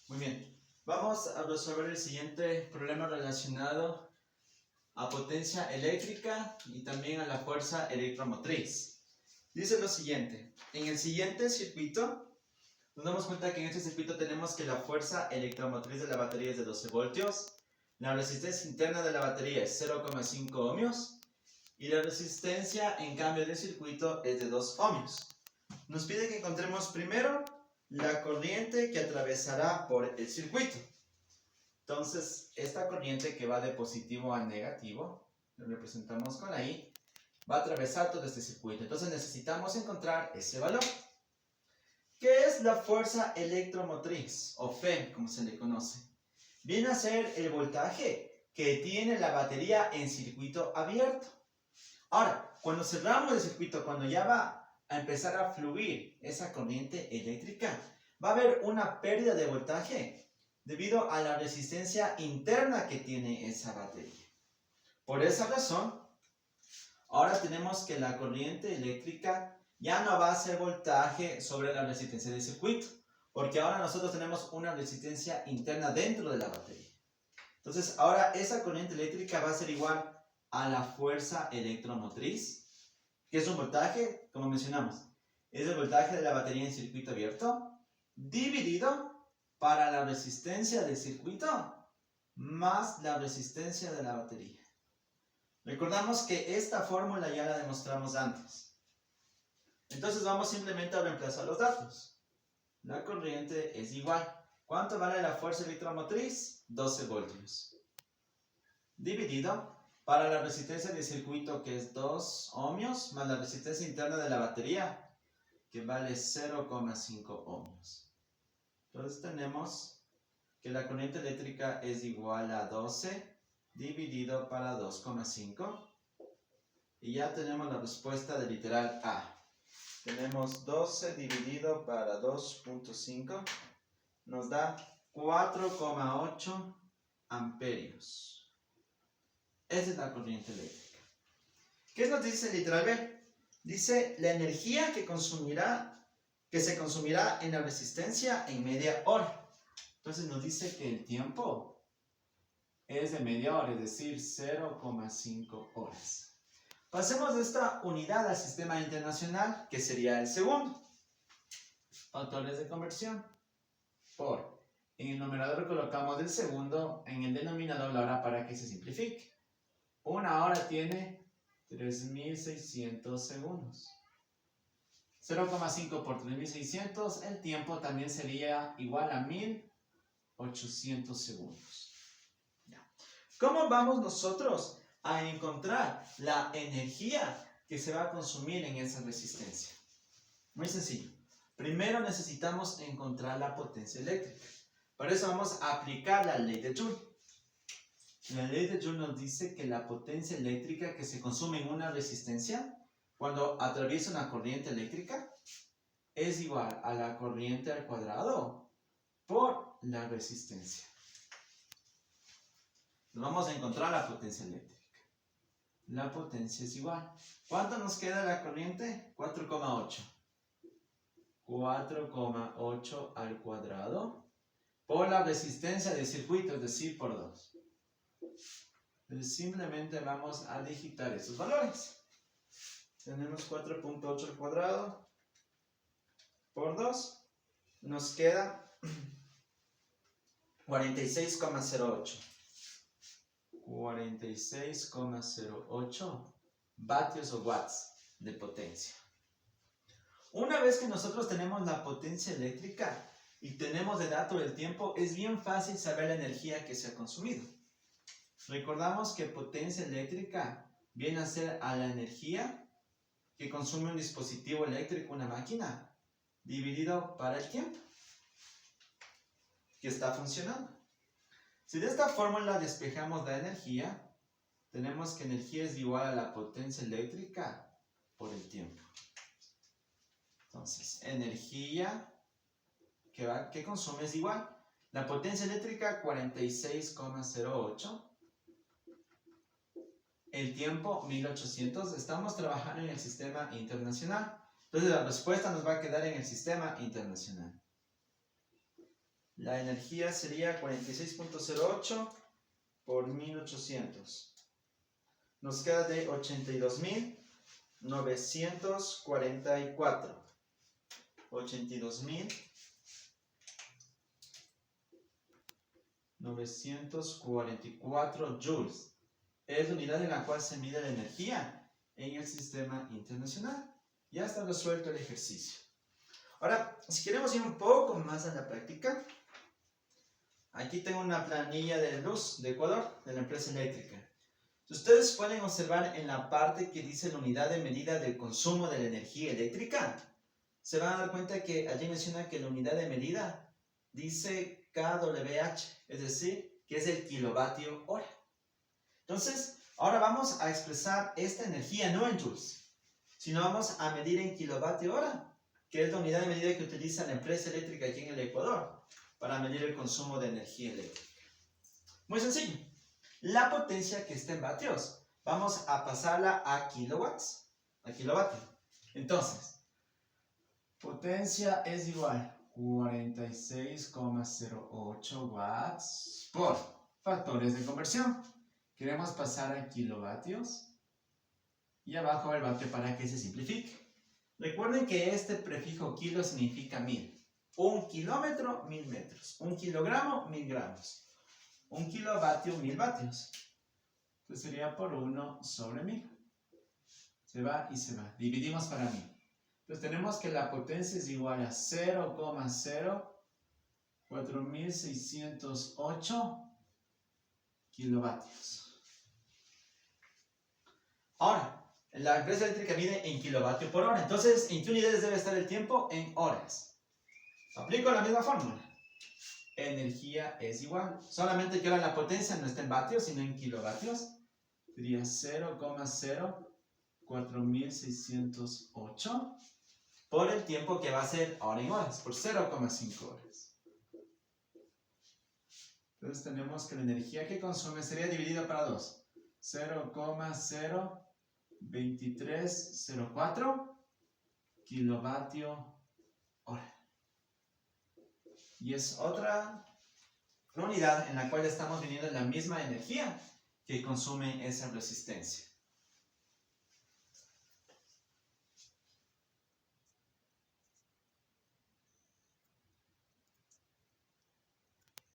Muy bien, vamos a resolver el siguiente problema relacionado a potencia eléctrica y también a la fuerza electromotriz. Dice lo siguiente: en el siguiente circuito, nos damos cuenta que en este circuito tenemos que la fuerza electromotriz de la batería es de 12 voltios, la resistencia interna de la batería es 0,5 ohmios y la resistencia en cambio del circuito es de 2 ohmios. Nos pide que encontremos primero la corriente que atravesará por el circuito. Entonces, esta corriente que va de positivo a negativo, lo representamos con la I, va a atravesar todo este circuito. Entonces necesitamos encontrar ese valor. ¿Qué es la fuerza electromotriz, o F, como se le conoce? Viene a ser el voltaje que tiene la batería en circuito abierto. Ahora, cuando cerramos el circuito, cuando ya va a empezar a fluir esa corriente eléctrica, va a haber una pérdida de voltaje debido a la resistencia interna que tiene esa batería. Por esa razón, ahora tenemos que la corriente eléctrica ya no va a ser voltaje sobre la resistencia del circuito, porque ahora nosotros tenemos una resistencia interna dentro de la batería. Entonces, ahora esa corriente eléctrica va a ser igual a la fuerza electromotriz, que es un voltaje, como mencionamos, es el voltaje de la batería en circuito abierto, dividido para la resistencia del circuito más la resistencia de la batería. Recordamos que esta fórmula ya la demostramos antes. Entonces vamos simplemente a reemplazar los datos. La corriente es igual. ¿Cuánto vale la fuerza electromotriz? 12 voltios. Dividido para la resistencia del circuito, que es 2 ohmios, más la resistencia interna de la batería, que vale 0,5 ohmios. Entonces tenemos que la corriente eléctrica es igual a 12 dividido para 2,5. Y ya tenemos la respuesta del literal A. Tenemos 12 dividido para 2,5. Nos da 4,8 amperios. Esa es la corriente eléctrica. ¿Qué nos dice el literal B? Dice la energía que se consumirá en la resistencia en media hora. Entonces nos dice que el tiempo es de media hora, es decir, 0,5 horas. Pasemos de esta unidad al sistema internacional, que sería el segundo. Factores de conversión. En el numerador colocamos el segundo, en el denominador la hora para que se simplifique. Una hora tiene 3.600 segundos. 0,5 por 3.600, el tiempo también sería igual a 1.800 segundos. ¿Cómo vamos nosotros a encontrar la energía que se va a consumir en esa resistencia? Muy sencillo. Primero necesitamos encontrar la potencia eléctrica. Para eso vamos a aplicar la ley de Joule. La ley de Joule nos dice que la potencia eléctrica que se consume en una resistencia, cuando atraviesa una corriente eléctrica, es igual a la corriente al cuadrado por la resistencia. Vamos a encontrar la potencia eléctrica. La potencia es igual. ¿Cuánto nos queda la corriente? 4,8. 4,8 al cuadrado por la resistencia del circuito, es decir, por 2. Entonces simplemente vamos a digitar esos valores. Tenemos 4,8 al cuadrado por 2. Nos queda 46,08. 46,08 vatios o watts de potencia. Una vez que nosotros tenemos la potencia eléctrica y tenemos de dato el tiempo, es bien fácil saber la energía que se ha consumido. Recordamos que potencia eléctrica viene a ser a la energía que consume un dispositivo eléctrico, una máquina, dividido para el tiempo que está funcionando. Si de esta fórmula despejamos la energía, tenemos que energía es igual a la potencia eléctrica por el tiempo. Entonces, energía que consume es igual. La potencia eléctrica 46,08. El tiempo 1800. Estamos trabajando en el sistema internacional. Entonces la respuesta nos va a quedar en el sistema internacional. La energía sería 46.08 por 1800. Nos queda de 82.944. 82.944 joules. Es la unidad en la cual se mide la energía en el sistema internacional. Ya está resuelto el ejercicio. Ahora, si queremos ir un poco más a la práctica, aquí tengo una planilla de luz de Ecuador, de la empresa eléctrica. Ustedes pueden observar en la parte que dice la unidad de medida del consumo de la energía eléctrica. Se van a dar cuenta que allí menciona que la unidad de medida dice kWh, es decir, que es el kilovatio hora. Entonces, ahora vamos a expresar esta energía no en joules, sino vamos a medir en kilovatio hora, que es la unidad de medida que utiliza la empresa eléctrica aquí en el Ecuador para medir el consumo de energía eléctrica. Muy sencillo. La potencia que está en vatios, vamos a pasarla a kilowatts, a kilovatio. Entonces, potencia es igual a 46,08 watts por factores de conversión. Queremos pasar a kilovatios y abajo el vatio para que se simplifique. Recuerden que este prefijo kilo significa 1000. 1 kilómetro, 1000 metros. 1 kilogramo, 1000 gramos. 1 kilovatio, 1000 vatios. Entonces sería por 1 sobre 1000. Se va y se va. Dividimos para 1000. Entonces tenemos que la potencia es igual a 0,04608 kilovatios. Ahora, la empresa eléctrica mide en kilovatio por hora. Entonces, ¿en qué unidades debe estar el tiempo? En horas. Aplico la misma fórmula. Energía es igual. Solamente que ahora la potencia no está en vatios, sino en kilovatios. Sería 0,04608 por el tiempo que va a ser ahora en horas, por 0,5 horas. Entonces tenemos que la energía que consume sería dividida para 2. 0,02304 kilovatio hora. Y es otra unidad en la cual estamos midiendo la misma energía que consume esa resistencia.